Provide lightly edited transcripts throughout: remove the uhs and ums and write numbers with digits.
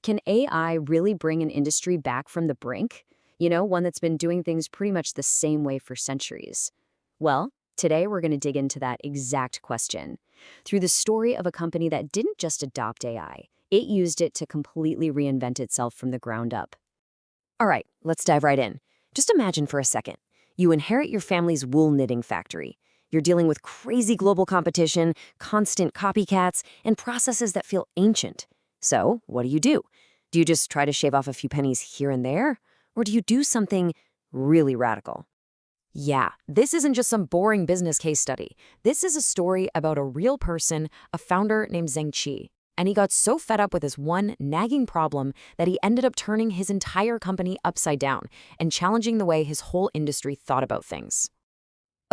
Can AI really bring an industry back from the brink? One that's been doing things pretty much the same way for centuries. Well, today we're going to dig into that exact question through the story of a company that didn't just adopt AI, it used it to completely reinvent itself from the ground up. All right, let's dive right in. Just imagine for a second. You inherit your family's wool knitting factory. You're dealing with crazy global competition, constant copycats, and processes that feel ancient. So, what do? Do you just try to shave off a few pennies here and there? Or do you do something really radical? Yeah, this isn't just some boring business case study. This is a story about a real person, a founder named Zheng Qi. And he got so fed up with this one nagging problem that he ended up turning his entire company upside down and challenging the way his whole industry thought about things.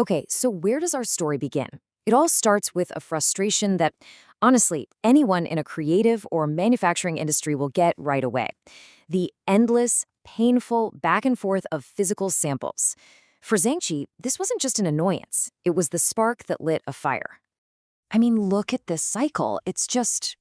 Okay, so where does our story begin? It all starts with a frustration that, honestly, anyone in a creative or manufacturing industry will get right away. The endless, painful back and forth of physical samples. For Zhang Qi, this wasn't just an annoyance. It was the spark that lit a fire. I mean, look at this cycle. It's just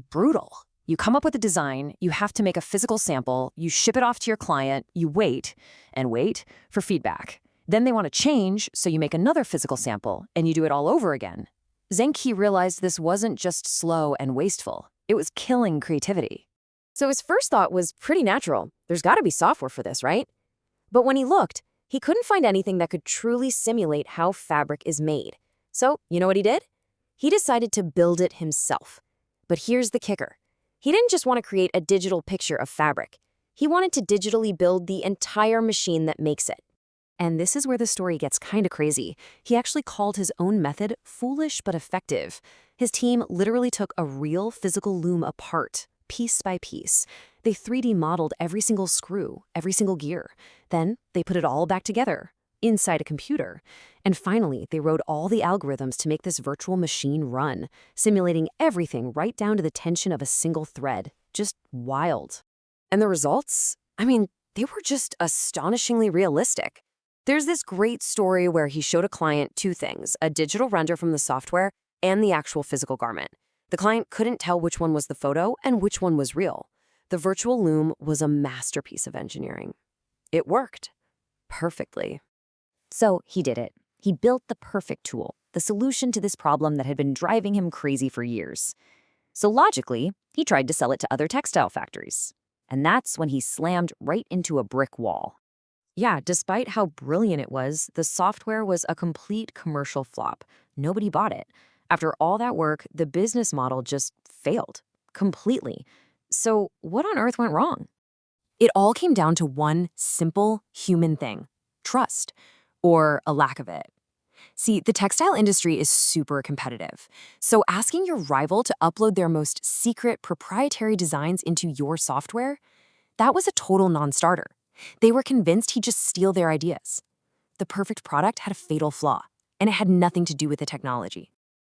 brutal. You come up with a design, you have to make a physical sample, you ship it off to your client, you wait and wait for feedback. Then they want to change, so you make another physical sample, and you do it all over again. Zheng Qi realized this wasn't just slow and wasteful. It was killing creativity. So his first thought was pretty natural. There's got to be software for this, right? But when he looked, he couldn't find anything that could truly simulate how fabric is made. So, you know what he did? He decided to build it himself. But here's the kicker. He didn't just want to create a digital picture of fabric. He wanted to digitally build the entire machine that makes it. And this is where the story gets kind of crazy. He actually called his own method foolish but effective. His team literally took a real physical loom apart, piece by piece. They 3D modeled every single screw, every single gear. Then they put it all back together, inside a computer. And finally, they wrote all the algorithms to make this virtual machine run, simulating everything right down to the tension of a single thread. Just wild. And the results? I mean, they were just astonishingly realistic. There's this great story where he showed a client two things, a digital render from the software and the actual physical garment. The client couldn't tell which one was the photo and which one was real. The virtual loom was a masterpiece of engineering. It worked perfectly. So he did it. He built the perfect tool, the solution to this problem that had been driving him crazy for years. So logically, he tried to sell it to other textile factories. And that's when he slammed right into a brick wall. Yeah, despite how brilliant it was, the software was a complete commercial flop. Nobody bought it. After all that work, the business model just failed completely. So what on earth went wrong? It all came down to one simple human thing: trust, or a lack of it. See, the textile industry is super competitive. So asking your rival to upload their most secret proprietary designs into your software, that was a total non-starter. They were convinced he'd just steal their ideas. The perfect product had a fatal flaw, and it had nothing to do with the technology.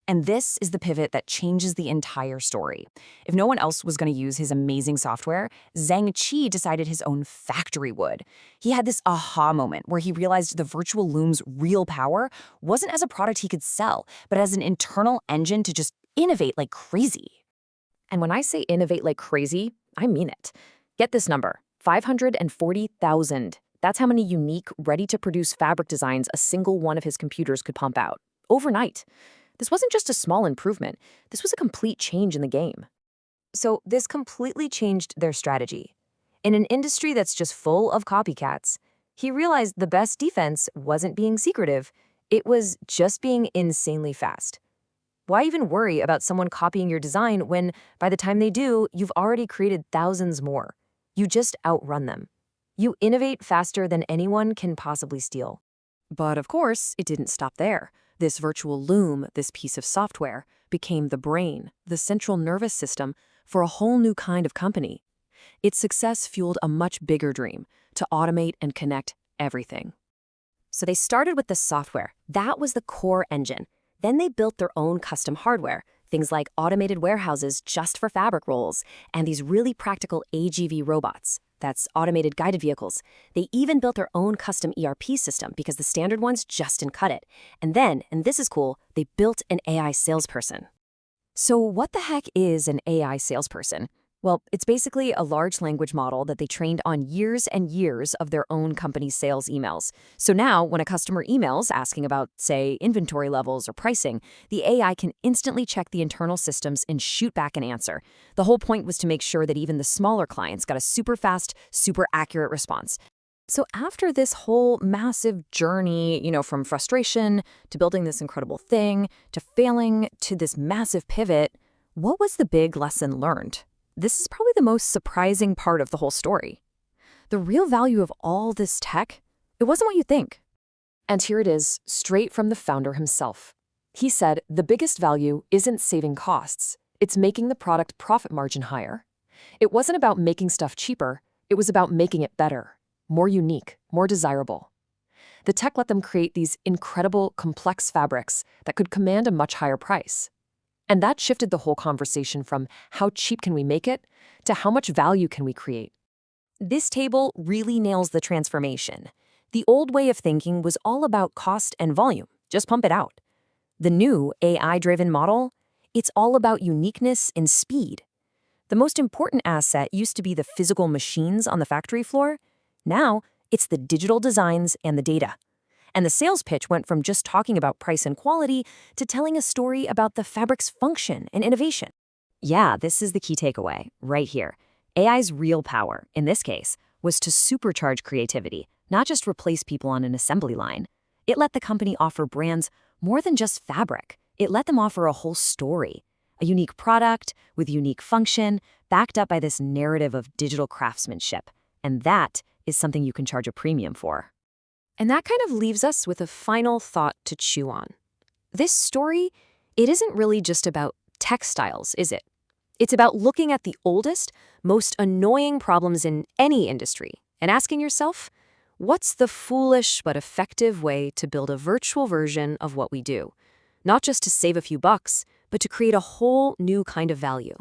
And this is the pivot that changes the entire story. If no one else was going to use his amazing software, Zheng Qi decided his own factory would. He had this aha moment where he realized the virtual loom's real power wasn't as a product he could sell, but as an internal engine to just innovate like crazy. And when I say innovate like crazy, I mean it. Get this number. 540,000. That's how many unique, ready-to-produce fabric designs a single one of his computers could pump out. Overnight. This wasn't just a small improvement. This was a complete change in the game. So this completely changed their strategy. In an industry that's just full of copycats, he realized the best defense wasn't being secretive. It was just being insanely fast. Why even worry about someone copying your design when, by the time they do, you've already created thousands more? You just outrun them. You innovate faster than anyone can possibly steal. But of course, it didn't stop there. This virtual loom, this piece of software, became the brain, the central nervous system, for a whole new kind of company. Its success fueled a much bigger dream, to automate and connect everything. So they started with the software. That was the core engine. Then they built their own custom hardware, things like automated warehouses just for fabric rolls, and these really practical AGV robots. That's automated guided vehicles. They even built their own custom ERP system because the standard ones just didn't cut it. And then, and this is cool, they built an AI salesperson. So what the heck is an AI salesperson? Well, it's basically a large language model that they trained on years and years of their own company's sales emails. So now, when a customer emails asking about, say, inventory levels or pricing, the AI can instantly check the internal systems and shoot back an answer. The whole point was to make sure that even the smaller clients got a super fast, super accurate response. So after this whole massive journey, from frustration to building this incredible thing to failing to this massive pivot, what was the big lesson learned? This is probably the most surprising part of the whole story. The real value of all this tech, it wasn't what you think. And here it is, straight from the founder himself. He said the biggest value isn't saving costs, it's making the product profit margin higher. It wasn't about making stuff cheaper, it was about making it better, more unique, more desirable. The tech let them create these incredible, complex fabrics that could command a much higher price. And that shifted the whole conversation from how cheap can we make it to how much value can we create. This table really nails the transformation. The old way of thinking was all about cost and volume. Just pump it out. The new AI-driven model, it's all about uniqueness and speed. The most important asset used to be the physical machines on the factory floor. Now, it's the digital designs and the data. And the sales pitch went from just talking about price and quality to telling a story about the fabric's function and innovation. Yeah, this is the key takeaway, right here. AI's real power, in this case, was to supercharge creativity, not just replace people on an assembly line. It let the company offer brands more than just fabric. It let them offer a whole story, a unique product with unique function, backed up by this narrative of digital craftsmanship. And that is something you can charge a premium for. And that kind of leaves us with a final thought to chew on. This story, it isn't really just about textiles, is it? It's about looking at the oldest, most annoying problems in any industry and asking yourself, what's the foolish but effective way to build a virtual version of what we do? Not just to save a few bucks, but to create a whole new kind of value.